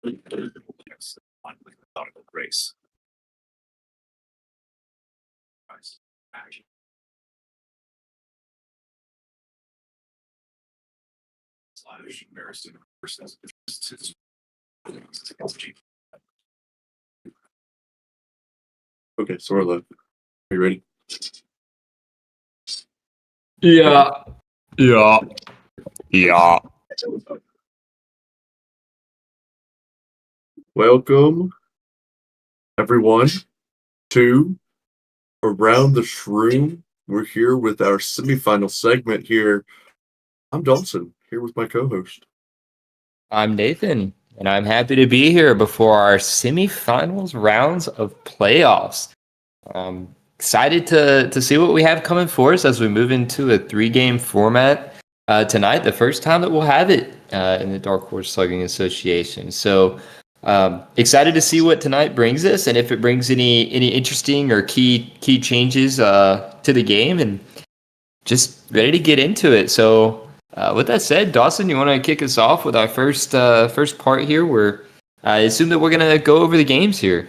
Yes, one with methodical grace. Slash embarrassing versus Okay, so we're live. Are you ready? Yeah. Welcome, everyone, to Around the Shroom. We're here with our semifinal segment here. I'm Dawson, here with my co-host. I'm Nathan, and I'm happy to be here before our semifinals rounds of playoffs. Excited to see what we have coming for us as we move into a 3-game format tonight. The first time that we'll have it in the Dark Horse Slugging Association. So excited to see what tonight brings us, and if it brings any interesting or key changes to the game, and just ready to get into it. So. With that said, Dawson, you want to kick us off with our first part here? Where I assume that we're gonna go over the games here.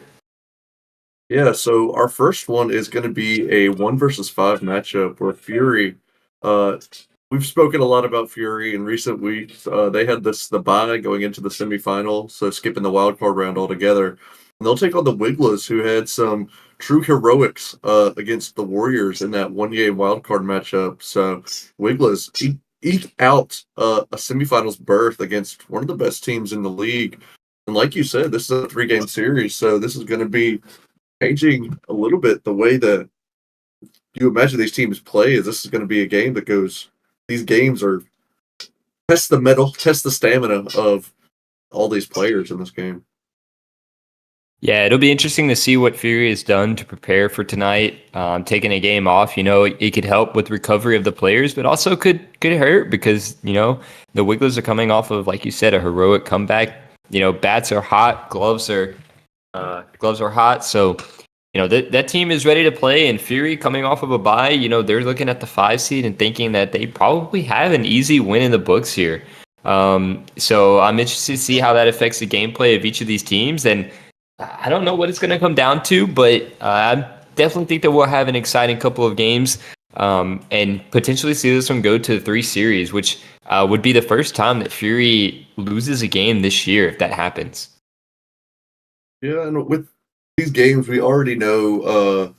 Yeah, so our first one is going to be a 1 versus 5 matchup where Fury. Uh, we've spoken a lot about Fury in recent weeks. They had the bye going into the semifinal, so skipping the wild card round altogether. And they'll take on the Wigglers, who had some true heroics against the Warriors in that 1-game wild card matchup. So Wigglers eke out a semifinals berth against one of the best teams in the league. And like you said, this is a 3-game series, so this is going to be changing a little bit the way that you imagine these teams play. Is this is going to be a game that goes? These games are test the mettle, test the stamina of all these players in this game. Yeah, it'll be interesting to see what Fury has done to prepare for tonight. Taking a game off, it could help with recovery of the players, but also could hurt because the Wigglers are coming off of, like you said, a heroic comeback. Bats are hot, gloves are hot, so that team is ready to play. And Fury coming off of a bye, they're looking at the 5 seed and thinking that they probably have an easy win in the books here. So I'm interested to see how that affects the gameplay of each of these teams. And I don't know what it's going to come down to, but I definitely think that we'll have an exciting couple of games and potentially see this one go to 3 series, which would be the first time that Fury loses a game this year if that happens. Yeah, and with these games, we already know,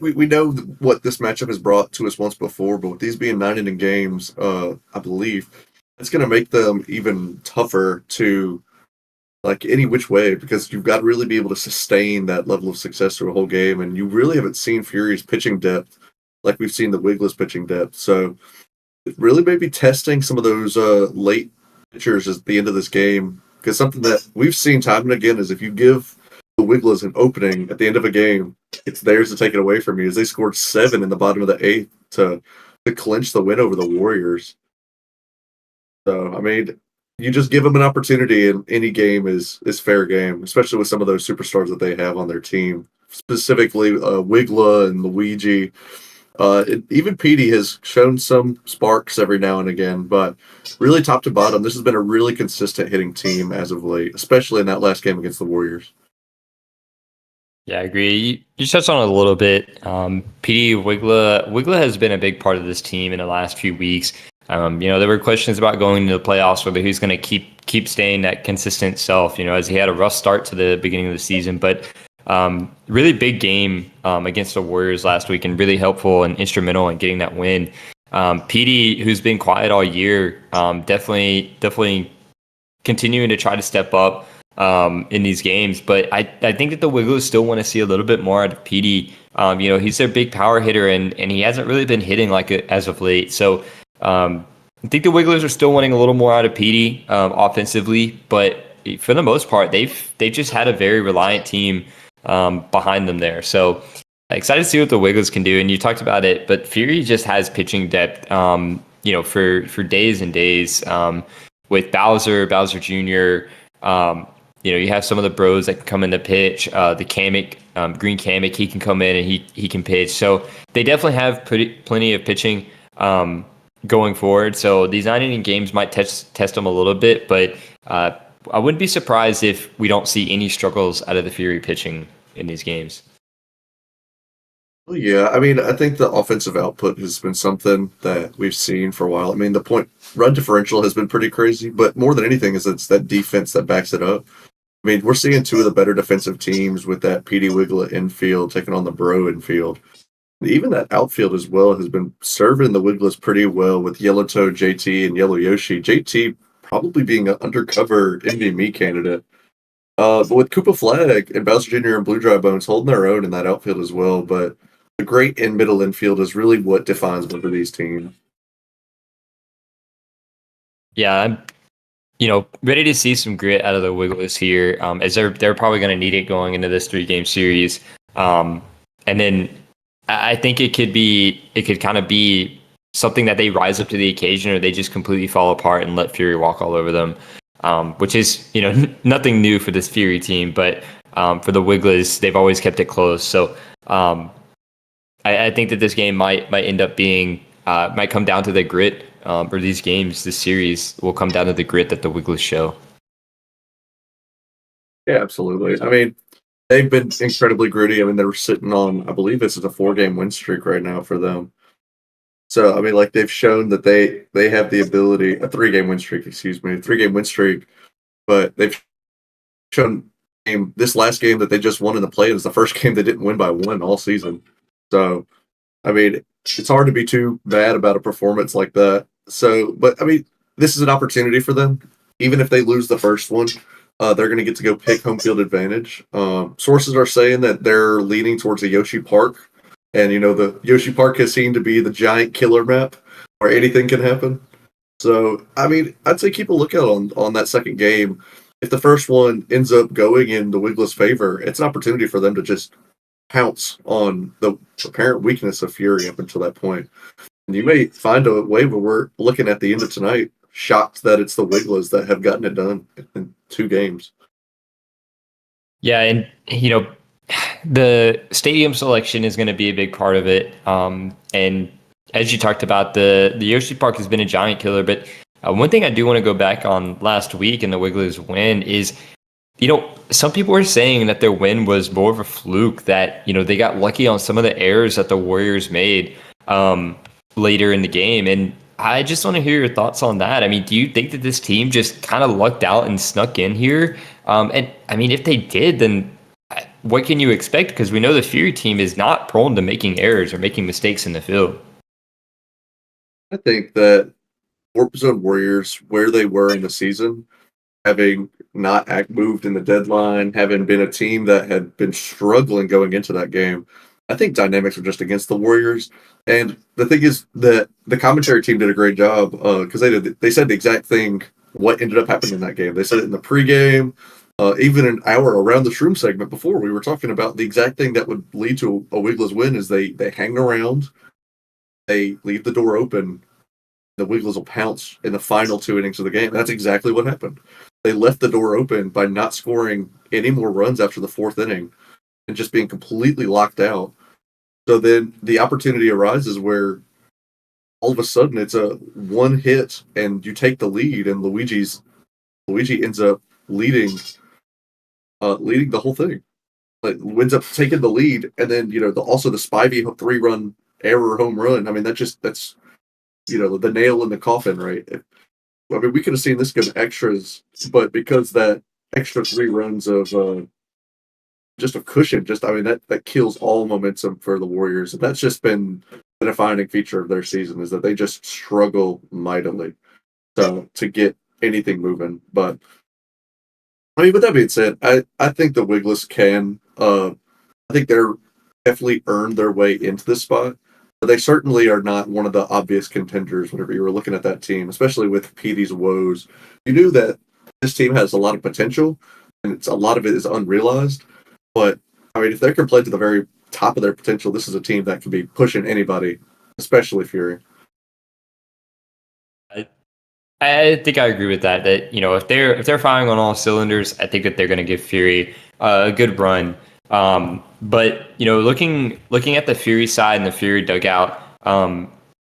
we know what this matchup has brought to us once before, but with these being 9-inning games, I believe it's going to make them even tougher to any which way, because you've got to really be able to sustain that level of success through a whole game, and you really haven't seen Fury's pitching depth like we've seen the Wigglers pitching depth. So it really may be testing some of those late pitchers at the end of this game, because something that we've seen time and again is if you give the Wigglers an opening at the end of a game, it's theirs to take it away from you, as they scored 7 in the bottom of the 8th to clinch the win over the Warriors. So, I mean, you just give them an opportunity, and any game is fair game, especially with some of those superstars that they have on their team, specifically Wiggler and Luigi. Even Petey has shown some sparks every now and again, but really top to bottom, this has been a really consistent hitting team as of late, especially in that last game against the Warriors. Yeah, I agree. You touched on it a little bit. Petey Wiggler has been a big part of this team in the last few weeks. There were questions about going into the playoffs, whether he's going to keep staying that consistent self, as he had a rough start to the beginning of the season. But really big game against the Warriors last week, and really helpful and instrumental in getting that win. Petey, who's been quiet all year, definitely continuing to try to step up in these games. But I think that the Wigglers still want to see a little bit more out of Petey. He's their big power hitter, and he hasn't really been hitting like it as of late. So I think the Wigglers are still wanting a little more out of Petey offensively, but for the most part, they've just had a very reliant team behind them there. So excited to see what the Wigglers can do. And you talked about it, but Fury just has pitching depth, for days and days. With Bowser Jr., you have some of the bros that can come in to pitch. The Kamek, Green Kamek, he can come in and he can pitch. So they definitely have plenty of pitching going forward. So these 9-inning games might test them a little bit, but I wouldn't be surprised if we don't see any struggles out of the Fury pitching in these games. Well, yeah, I mean, I think the offensive output has been something that we've seen for a while. I mean, the point run differential has been pretty crazy, but more than anything is it's that defense that backs it up. I mean, we're seeing two of the better defensive teams with that PD Wiglet infield taking on the Bro infield. And even that outfield as well has been serving the Wiglets pretty well with Yellowtoe JT and Yellow Yoshi. JT probably being an undercover MVP candidate. But with Koopa Flag and Bowser Jr. and Blue Dry Bones holding their own in that outfield as well. But the great in middle infield is really what defines both of these teams. Yeah, I'm ready to see some grit out of the Wigglers here, as they're probably going to need it going into this 3-game series. And then I think it could kind of be something that they rise up to the occasion, or they just completely fall apart and let Fury walk all over them, which is nothing new for this Fury team, but for the Wigglers, they've always kept it close. So I think that this game might end up being might come down to the grit. Or these games, this series will come down to the grit that the Wigglers show. Yeah, absolutely. I mean, they've been incredibly gritty. I mean, they're sitting on, I believe this is a 4-game win streak right now for them. So, I mean, like they've shown that they have the ability, a 3-game win streak, excuse me, 3-game win streak, but they've shown this last game that they just won in the play is the first game they didn't win by 1 all season. So, I mean, it's hard to be too bad about a performance like that. So, but I mean, this is an opportunity for them. Even if they lose the first one, they're going to get to go pick home field advantage. Sources are saying that they're leaning towards a Yoshi Park. And, the Yoshi Park has seemed to be the giant killer map where anything can happen. So, I mean, I'd say keep a lookout on that second game. If the first one ends up going in the Wigglers' favor, it's an opportunity for them to just pounce on the apparent weakness of Fury up until that point. And you may find a way where we're looking at the end of tonight, shocked that it's the Wigglers that have gotten it done in 2 games. Yeah, and the stadium selection is going to be a big part of it. And as you talked about, the Yoshi Park has been a giant killer. But one thing I do want to go back on last week in the Wigglers win is, some people were saying that their win was more of a fluke, that, they got lucky on some of the errors that the Warriors made later in the game. And I just want to hear your thoughts on that. I mean, do you think that this team just kind of lucked out and snuck in here? And I mean, if they did, then what can you expect? Because we know the Fury team is not prone to making errors or making mistakes in the field. I think that Warp Zone Warriors, where they were in the season, having not moved in the deadline, having been a team that had been struggling going into that game, I think dynamics were just against the Warriors. And the thing is that the commentary team did a great job because they said the exact thing, what ended up happening in that game. They said it in the pregame, even an hour around the Shroom segment before. We were talking about the exact thing that would lead to a Wigglers win is they hang around, they leave the door open, the Wigglers will pounce in the final 2 innings of the game. That's exactly what happened. They left the door open by not scoring any more runs after the 4th inning and just being completely locked out. So then the opportunity arises where all of a sudden it's a 1 hit and you take the lead, and Luigi ends up leading the whole thing. Like, ends up taking the lead, and then also the Spivey 3-run error home run. I mean, that's the nail in the coffin, right? I mean, we could have seen this go to extras, but because that extra 3 runs of just a cushion, that kills all momentum for the Warriors. And that's just been the defining feature of their season, is that they just struggle mightily to get anything moving. But I mean, with that being said, I think the Wigglers can. I think they're definitely earned their way into this spot. But they certainly are not one of the obvious contenders whenever you were looking at that team, especially with PD's woes. You knew that this team has a lot of potential, and a lot of it is unrealized. But, I mean, if they can play to the very top of their potential, this is a team that can be pushing anybody, especially Fury. I think I agree with that. That if they're firing on all cylinders, I think that they're going to give Fury a good run. But looking at the Fury side and the Fury dugout,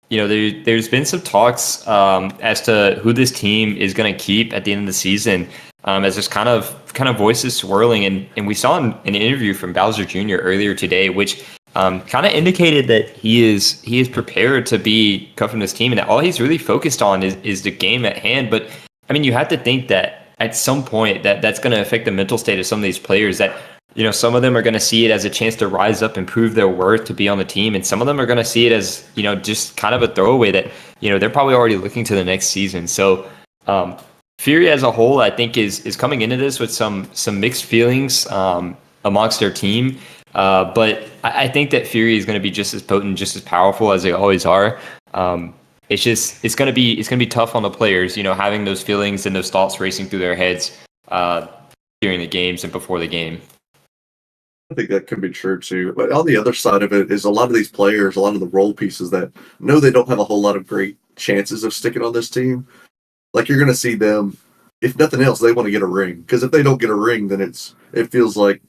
there's been some talks as to who this team is going to keep at the end of the season. as there's kind of voices swirling, and we saw an interview from Bowser Jr. earlier today, which kind of indicated that he is prepared to be covering this team, and that all he's really focused on is the game at hand. But I mean, you have to think that at some point that's going to affect the mental state of some of these players. That some of them are going to see it as a chance to rise up and prove their worth to be on the team, and some of them are going to see it as just kind of a throwaway that they're probably already looking to the next season. So Fury as a whole, I think, is coming into this with some mixed feelings amongst their team. But I think that Fury is going to be just as potent, just as powerful as they always are. It's going to be tough on the players, having those feelings and those thoughts racing through their heads during the games and before the game. I think that could be true too. But on the other side of it is a lot of these players, a lot of the role pieces that know they don't have a whole lot of great chances of sticking on this team. Like, you're going to see them, if nothing else, they want to get a ring. Because if they don't get a ring, then it feels like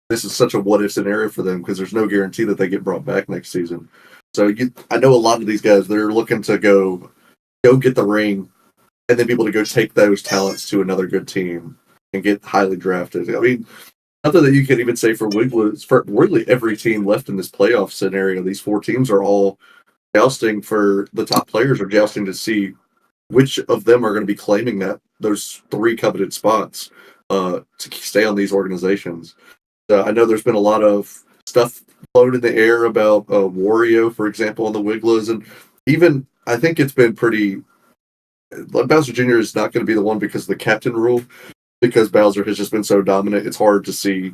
this is such a what-if scenario for them, because there's no guarantee that they get brought back next season. So I know a lot of these guys, they're looking to go get the ring and then be able to go take those talents to another good team and get highly drafted. I mean, nothing that you can even say for Wiggles, for really every team left in this playoff scenario. These 4 teams are all jousting for the top players, or jousting to see which of them are going to be claiming those 3 coveted spots to stay on these organizations. I know there's been a lot of stuff floated in the air about Wario, for example, on the Wigglers, and even I think it's been pretty. Bowser Jr. is not going to be the one because of the captain rule, because Bowser has just been so dominant. It's hard to see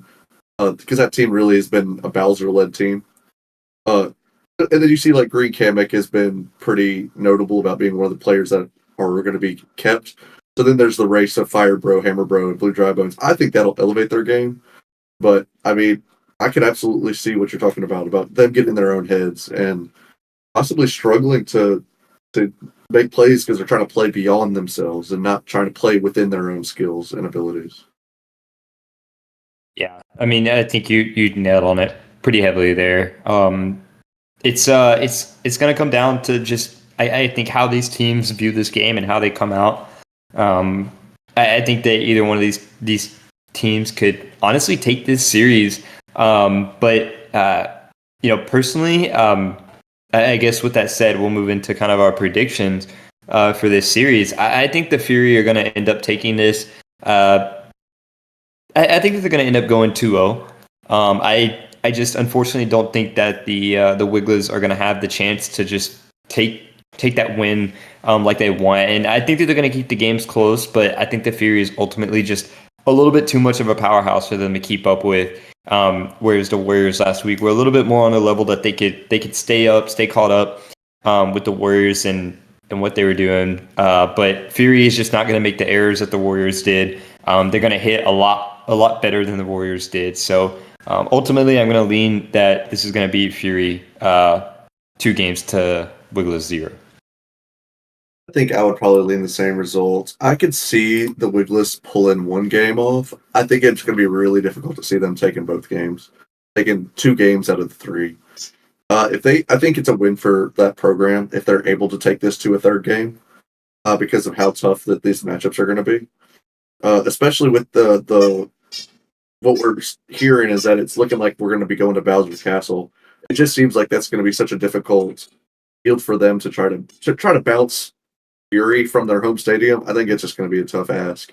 because that team really has been a Bowser-led team. And then you see like Green Kamek has been pretty notable about being one of the players that are going to be kept. So then there's the race of Fire Bro, Hammer Bro, and Blue Dry Bones. I think that'll elevate their game. But, I mean, I could absolutely see what you're talking about them getting in their own heads and possibly struggling to make plays because they're trying to play beyond themselves and not trying to play within their own skills and abilities. Yeah, I mean, I think you nailed on it pretty heavily there. It's going to come down to just I think how these teams view this game and how they come out. I think that either one of these teams could honestly take this series. But personally, I guess with that said, we'll move into kind of our predictions for this series. I think the Fury are going to end up taking this. I think that they're going to end up going 2-0. I just unfortunately don't think that the Wigglers are going to have the chance to just take that win like they want. And I think that they're going to keep the games close, but I think the Fury is ultimately just a little bit too much of a powerhouse for them to keep up with. Whereas the Warriors last week were a little bit more on a level that they could stay caught up with the Warriors and what they were doing. But Fury is just not going to make the errors that the Warriors did. They're going to hit a lot better than the Warriors did. So ultimately, I'm going to lean that this is going to beat Fury 2 games to Wigglers 0. I think I would probably lean the same result. I could see the Wigglers pulling 1 game off. I think it's going to be really difficult to see them taking both games, taking 2 games out of the 3. I think it's a win for that program if they're able to take this to a 3rd game, because of how tough that these matchups are going to be. Especially with the what we're hearing is that it's looking like we're going to be going to Bowser's Castle. It just seems like that's going to be such a difficult field for them to try to bounce Fury from their home stadium. I think it's just going to be a tough ask.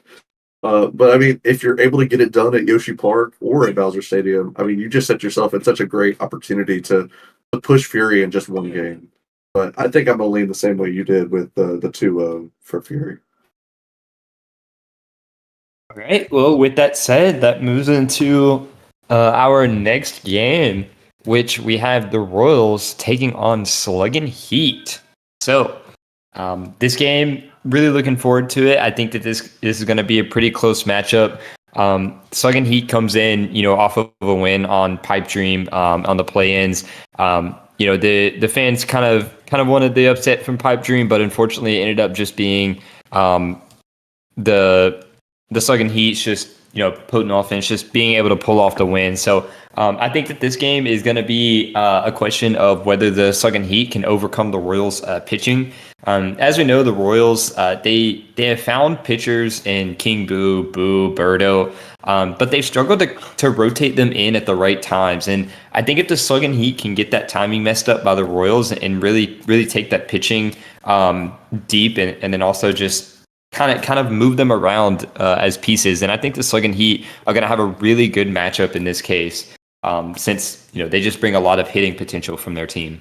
But I mean, if you're able to get it done at Yoshi Park or at Bowser Stadium, I mean, you just set yourself in such a great opportunity to push Fury in just 1 game. But I think I'm going to lean the same way you did with the 2-0 for Fury. All right. Well, with that said, that moves into our next game, which we have the Royals taking on Sluggin' Heat. So this game, really looking forward to it. I think that this is going to be a pretty close matchup. Sluggin' Heat comes in, off of a win on Pipe Dream on the play-ins. The fans kind of wanted the upset from Pipe Dream, but unfortunately it ended up just being the the Slugging Heat's just, potent offense, just being able to pull off the win. So I think that this game is going to be a question of whether the Slugging Heat can overcome the Royals' pitching. As we know, the Royals, they have found pitchers in King Boo, Birdo, but they've struggled to rotate them in at the right times. And I think if the Slugging Heat can get that timing messed up by the Royals and really take that pitching deep and then also just kind of move them around as pieces. And I think the Slugging Heat are going to have a really good matchup in this case, since they just bring a lot of hitting potential from their team.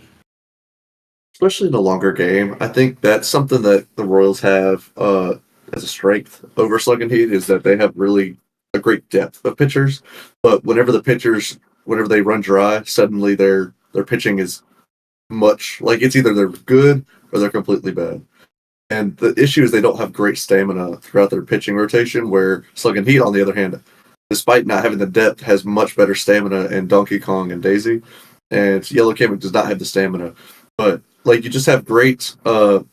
Especially in a longer game, I think that's something that the Royals have as a strength over Slugging Heat is that they have really a great depth of pitchers. But whenever they run dry, suddenly their pitching is much like it's either they're good or they're completely bad. And the issue is they don't have great stamina throughout their pitching rotation, where Slugging Heat, on the other hand, despite not having the depth, has much better stamina in Donkey Kong and Daisy. And Yellow Kamek does not have the stamina. But like you just have great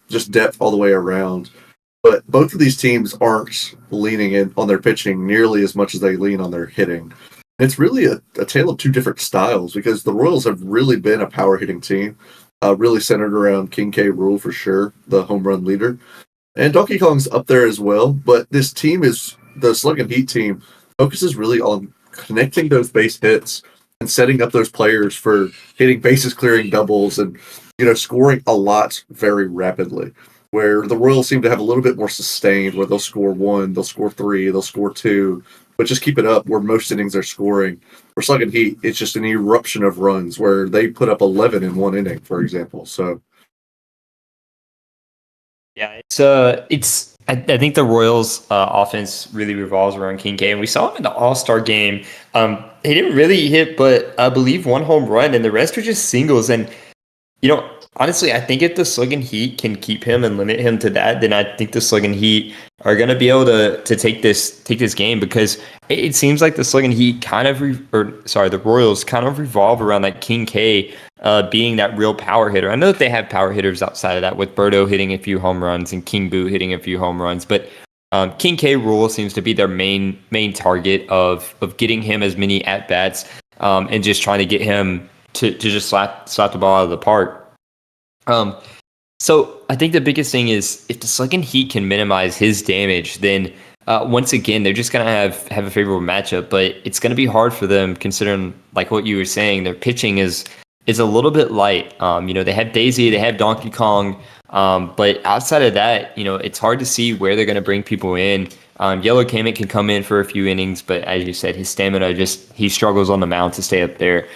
just depth all the way around. But both of these teams aren't leaning in on their pitching nearly as much as they lean on their hitting. It's really a tale of two different styles because the Royals have really been a power hitting team. Really centered around King K. Rool for sure, the home run leader. And Donkey Kong's up there as well, but this team the Slugging Heat team focuses really on connecting those base hits and setting up those players for hitting bases clearing doubles and, scoring a lot very rapidly. Where the Royals seem to have a little bit more sustained, where they'll score one, they'll score three, they'll score two, but just keep it up where most innings are scoring. For Slugging Heat, it's just an eruption of runs where they put up 11 in one inning, for example. So, yeah, I think the Royals' offense really revolves around King K, and we saw him in the All-Star game. He didn't really hit, but I believe one home run, and the rest were just singles. And honestly, I think if the Slugging Heat can keep him and limit him to that, then I think the Slugging Heat are going to be able to take this game because it seems like the Slugging Heat the Royals kind of revolve around that King K being that real power hitter. I know that they have power hitters outside of that with Birdo hitting a few home runs and King Boo hitting a few home runs, but King K. Rool seems to be their main target of getting him as many at bats and just trying to get him to just slap the ball out of the park. So I think the biggest thing is if the Slugging Heat can minimize his damage, then once again they're just gonna have a favorable matchup. But it's gonna be hard for them considering, like what you were saying, their pitching is a little bit light. They have Daisy, they have Donkey Kong, but outside of that, it's hard to see where they're gonna bring people in. Yellow Kamek can come in for a few innings, but as you said, his stamina he struggles on the mound to stay up there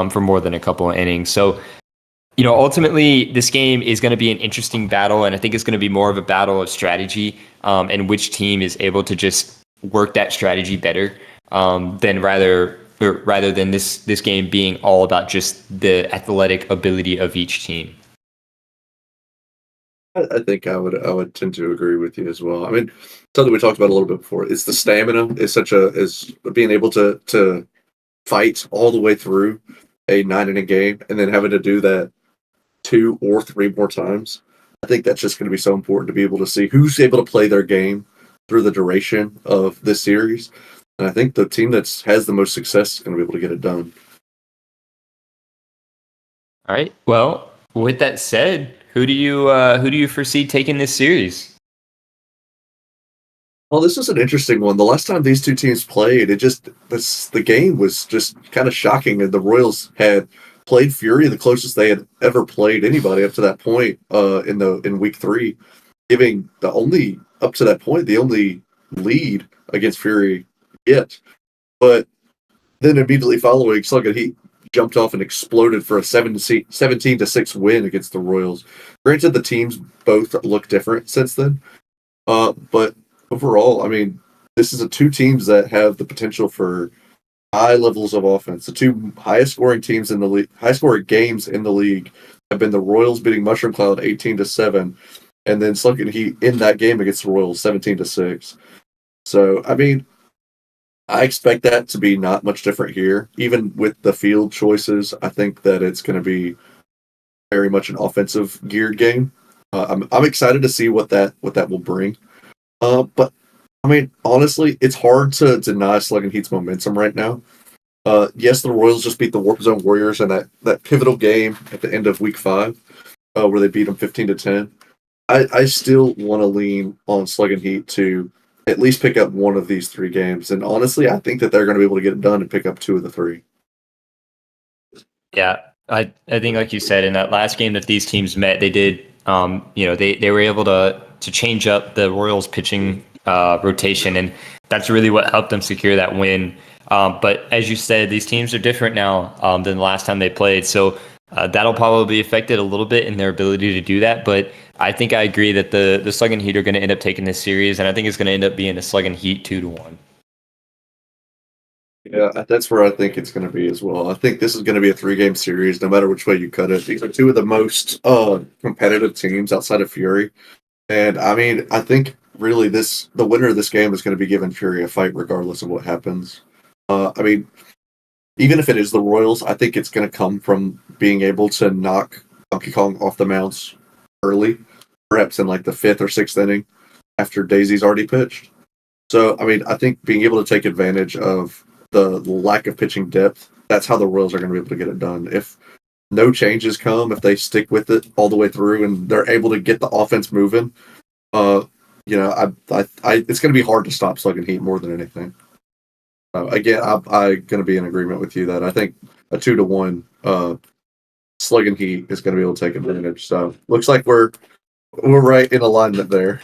for more than a couple of innings. So ultimately, this game is going to be an interesting battle, and I think it's going to be more of a battle of strategy and which team is able to just work that strategy better than rather than this game being all about just the athletic ability of each team. I think I would tend to agree with you as well. I mean, something we talked about a little bit before. It's the stamina is being able to fight all the way through a 9 inning game and then having to do that 2 or 3 more times. I think that's just going to be so important to be able to see who's able to play their game through the duration of this series. And I think the team that has the most success is going to be able to get it done. All right. Well, with that said, who do you foresee taking this series? Well, this is an interesting one. The last time these two teams played, the game was just kind of shocking, and the Royals had played Fury the closest they had ever played anybody up to that point in week 3, giving the only lead against Fury yet. But then immediately following, Slugging Heat jumped off and exploded for a 17-6 win against the Royals. Granted, the teams both look different since then, but overall, I mean, this is two teams that have the potential for high levels of offense. The two highest scoring games in the league have been the Royals beating Mushroom Cloud 18-7, and then Slugging Heat in that game against the Royals 17-6. So, I mean, I expect that to be not much different here. Even with the field choices, I think that it's going to be very much an offensive geared game. I'm excited to see what that will bring. But I mean, honestly, it's hard to deny Slugging Heat's momentum right now. Yes, the Royals just beat the Warp Zone Warriors in that pivotal game at the end of Week 5, where they beat them 15-10. I still want to lean on Slugging Heat to at least pick up one of these 3 games, and honestly, I think that they're going to be able to get it done and pick up 2 of the 3. Yeah, I think like you said in that last game that these teams met, they did they were able to change up the Royals pitching rotation, and that's really what helped them secure that win. But as you said, these teams are different now than the last time they played, so that'll probably be affected a little bit in their ability to do that. But I think I agree that the Slugging Heat are going to end up taking this series, and I think it's going to end up being a Slugging Heat 2-1. Yeah, that's where I think it's going to be as well. I think this is going to be a 3-game series, no matter which way you cut it. These are 2 of the most competitive teams outside of Fury, and I mean, I think really the winner of this game is going to be giving Fury a fight, regardless of what happens. I mean, even if it is the Royals, I think it's going to come from being able to knock Donkey Kong off the mounds early, perhaps in like the 5th or 6th inning after Daisy's already pitched. So, I mean, I think being able to take advantage of the lack of pitching depth, that's how the Royals are going to be able to get it done. If no changes come, if they stick with it all the way through and they're able to get the offense moving, it's going to be hard to stop Slugging Heat more than anything. Again, I'm going to be in agreement with you that I think a 2-1 Slugging Heat is going to be able to take advantage. So looks like we're right in alignment there.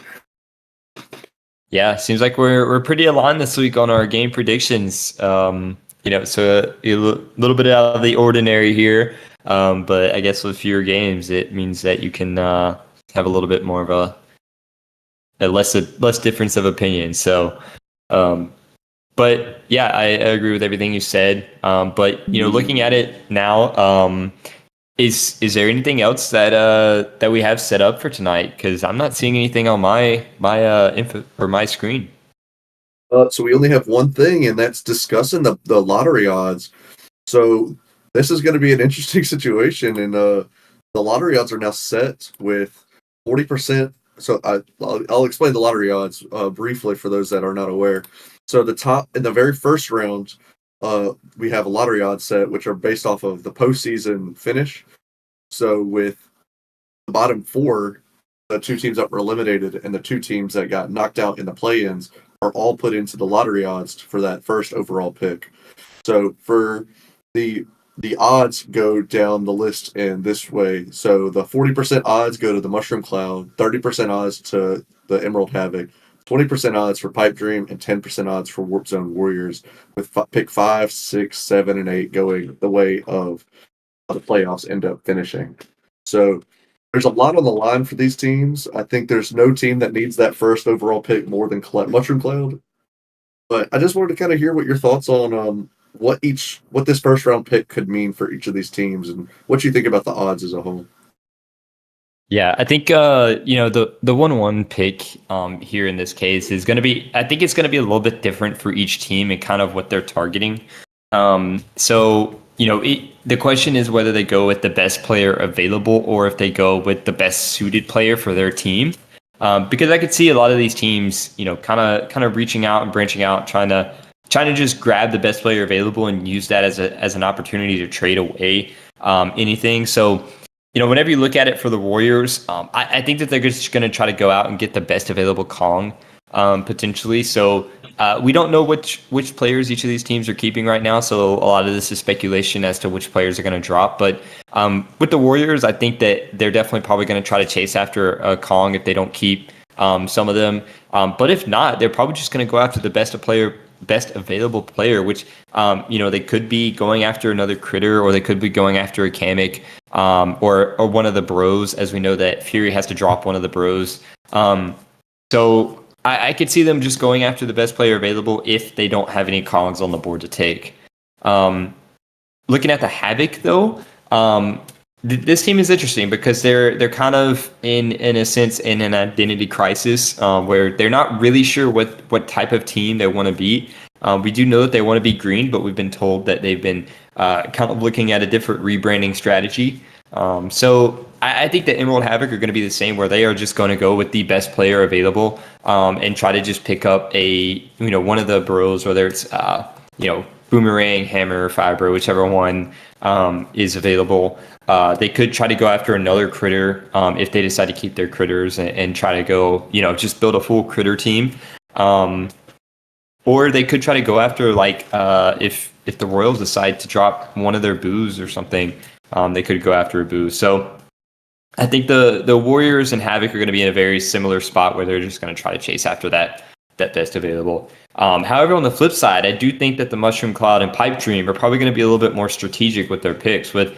Yeah, seems like we're pretty aligned this week on our game predictions. So a little bit out of the ordinary here, but I guess with fewer games, it means that you can have a little bit more of a less difference of opinion. So, but yeah, I agree with everything you said. But looking at it now, is there anything else that we have set up for tonight? Because I'm not seeing anything on my info or my screen. So we only have one thing, and that's discussing the lottery odds. So this is going to be an interesting situation, and the lottery odds are now set with 40%. So I'll explain the lottery odds briefly for those that are not aware. So the top in the very first round, we have a lottery odds set, which are based off of the postseason finish. So with the bottom 4, the 2 teams that were eliminated and the 2 teams that got knocked out in the play-ins are all put into the lottery odds for that first overall pick. So for the odds go down the list in this way. So the 40% odds go to the Mushroom Cloud, 30% odds to the Emerald Havoc, 20% odds for Pipe Dream, and 10% odds for Warp Zone Warriors, with pick 5, 6, 7, and 8 going the way of how the playoffs end up finishing. So there's a lot on the line for these teams. I think there's no team that needs that first overall pick more than Mushroom Cloud. But I just wanted to kind of hear what your thoughts on what this first round pick could mean for each of these teams and what you think about the odds as a whole. Yeah, I think the 1-1 pick here in this case is going to be. I think it's going to be a little bit different for each team and kind of what they're targeting. So the question is whether they go with the best player available or if they go with the best suited player for their team. Because I could see a lot of these teams, kind of reaching out and branching out, trying to just grab the best player available and use that as an opportunity to trade away anything. So. Whenever you look at it for the Warriors, I think that they're just going to try to go out and get the best available Kong, potentially. So we don't know which players each of these teams are keeping right now. So a lot of this is speculation as to which players are going to drop. But with the Warriors, I think that they're definitely probably going to try to chase after a Kong if they don't keep some of them. But if not, they're probably just going to go after the best available player, which they could be going after another Critter, or they could be going after a Kamek, or one of the Bros, as we know that Fury has to drop one of the Bros. So I could see them just going after the best player available if they don't have any Kongs on the board to take. Looking at the Havoc though, this team is interesting because they're kind of in a sense in an identity crisis where they're not really sure what type of team they want to be. We do know that they want to be green, but we've been told that they've been kind of looking at a different rebranding strategy. So I think the Emerald Havoc are going to be the same, where they are just going to go with the best player available, and try to just pick up one of the bros, whether it's Boomerang, Hammer, Fiber, whichever one is available. They could try to go after another critter if they decide to keep their critters and try to go, just build a full critter team. Or they could try to go after if the Royals decide to drop one of their boos or something, they could go after a boo. So I think the Warriors and Havoc are going to be in a very similar spot where they're just going to try to chase after that best available. However, on the flip side, I do think that the Mushroom Cloud and Pipe Dream are probably going to be a little bit more strategic with their picks. With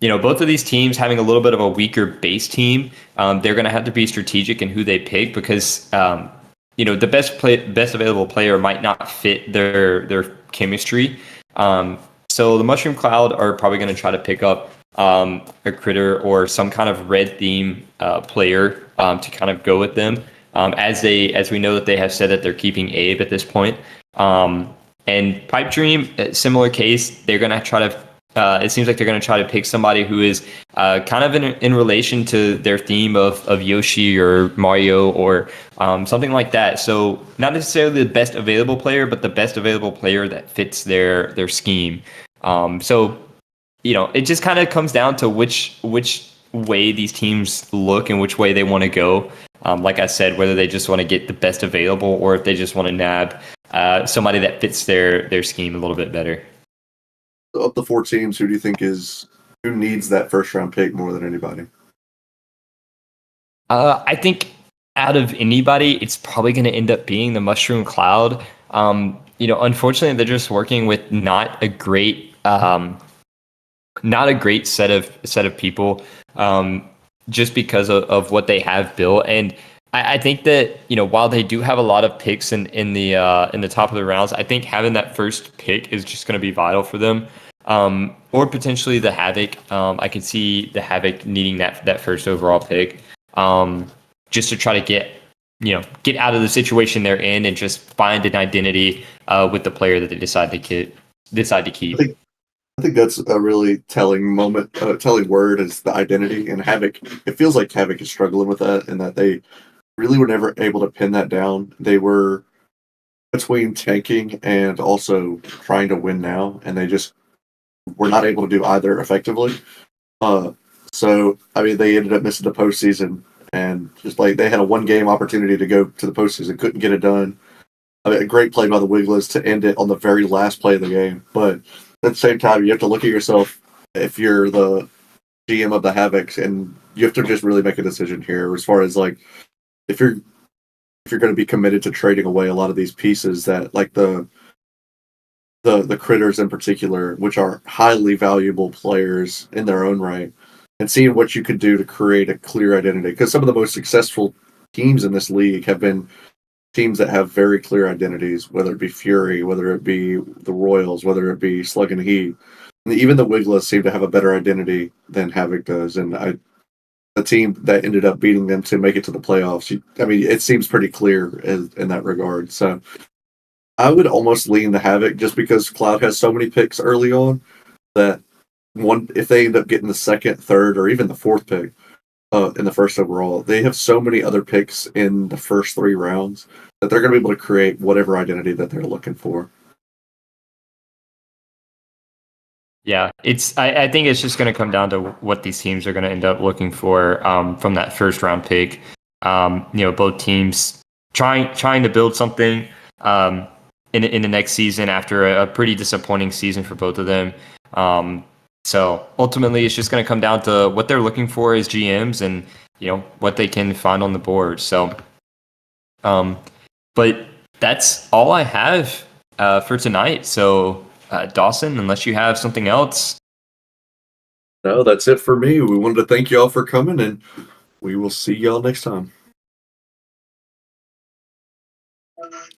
both of these teams having a little bit of a weaker base team, they're going to have to be strategic in who they pick because the best available player might not fit their chemistry. So the Mushroom Cloud are probably going to try to pick up a critter or some kind of red theme player to kind of go with them. As we know that they have said that they're keeping Abe at this point. And Pipe Dream, similar case, they're going to try to. It seems like they're going to try to pick somebody who is kind of in relation to their theme of Yoshi or Mario or something like that. So not necessarily the best available player, but the best available player that fits their scheme. So it just kind of comes down to which way these teams look and which way they want to go. Like I said, whether they just want to get the best available or if they just want to nab somebody that fits their scheme a little bit better. Of the 4 teams, who do you think who needs that first round pick more than anybody? I think out of anybody, it's probably going to end up being the Mushroom Cloud. Unfortunately, they're just working with not a great set of people, just because of what they have built. And I think that while they do have a lot of picks in the top of the rounds, I think having that first pick is just going to be vital for them. Or potentially the Havoc. I could see the Havoc needing that first overall pick, just to try to get out of the situation they're in and just find an identity with the player that they decide to keep. I think that's a really telling word is the identity. And Havoc, it feels like Havoc is struggling with that, and that they really were never able to pin that down. They were between tanking and also trying to win now, and they just were not able to do either effectively. So, I mean, they ended up missing the postseason, and just like they had a 1-game opportunity to go to the postseason, couldn't get it done. I mean, a great play by the Wigglers to end it on the very last play of the game. But at the same time, you have to look at yourself if you're the GM of the Havocs, and you have to just really make a decision here as far as like if you're going to be committed to trading away a lot of these pieces that like the critters in particular, which are highly valuable players in their own right, and seeing what you could do to create a clear identity. Because some of the most successful teams in this league have been teams that have very clear identities, whether it be Fury, whether it be the Royals, whether it be Slug and Heat. And even the Wigglers seem to have a better identity than Havoc does. And the team that ended up beating them to make it to the playoffs, I mean, it seems pretty clear in that regard. So I would almost lean the Havoc just because Cloud has so many picks early on that if they end up getting the second, third, or even the fourth pick in the first overall, they have so many other picks in the first 3 rounds that they're going to be able to create whatever identity that they're looking for. Yeah, I think it's just going to come down to what these teams are going to end up looking for from that first round pick. Both teams trying to build something in the next season after a pretty disappointing season for both of them. So ultimately, it's just going to come down to what they're looking for as GMs and what they can find on the board. So, but that's all I have for tonight. So, Dawson, unless you have something else. No, that's it for me. We wanted to thank y'all for coming, and we will see y'all next time.